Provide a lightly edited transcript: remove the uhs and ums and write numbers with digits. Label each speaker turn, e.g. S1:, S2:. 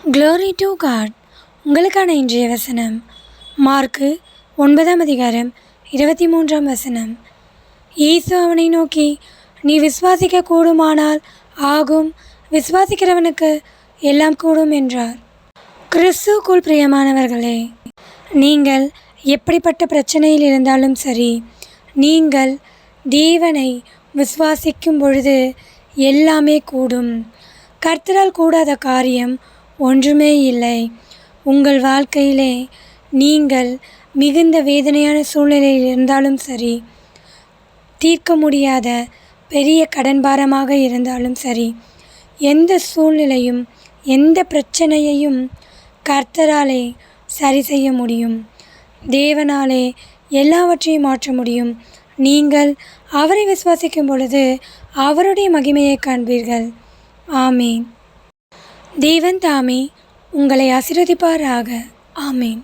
S1: Glory to God. உங்களுக்கான இன்றைய வசனம் மார்க்கு 9:23 இயேசு அவனை நோக்கி, நீ விசுவாசிக்க கூடுமானால் ஆகும், விசுவாசிக்கிறவனுக்கு எல்லாம் கூடும் என்றார். கிறிஸ்துவுக்குள் பிரியமானவர்களே, நீங்கள் எப்படிப்பட்ட பிரச்சனையில் இருந்தாலும் சரி, நீங்கள் தேவனை விசுவாசிக்கும் பொழுது எல்லாமே கூடும். கர்த்தரால் கூடாத காரியம் ஒன்றுமே இல்லை. உங்கள் வாழ்க்கையிலே நீங்கள் மிகுந்த வேதனையான சூழ்நிலையில் இருந்தாலும் சரி, தீர்க்க முடியாத பெரிய கடன் பாரமாக இருந்தாலும் சரி, எந்த சூழ்நிலையும் எந்த பிரச்சனையையும் கர்த்தராலே சரி செய்ய முடியும். தேவனாலே எல்லாவற்றையும் மாற்ற முடியும். நீங்கள் அவரை விசுவாசிக்கும் பொழுது அவருடைய மகிமையை காண்பீர்கள். ஆமேன். தேவன் தாமே உங்களை ஆசீர்வதிப்பாராக. ஆமேன்.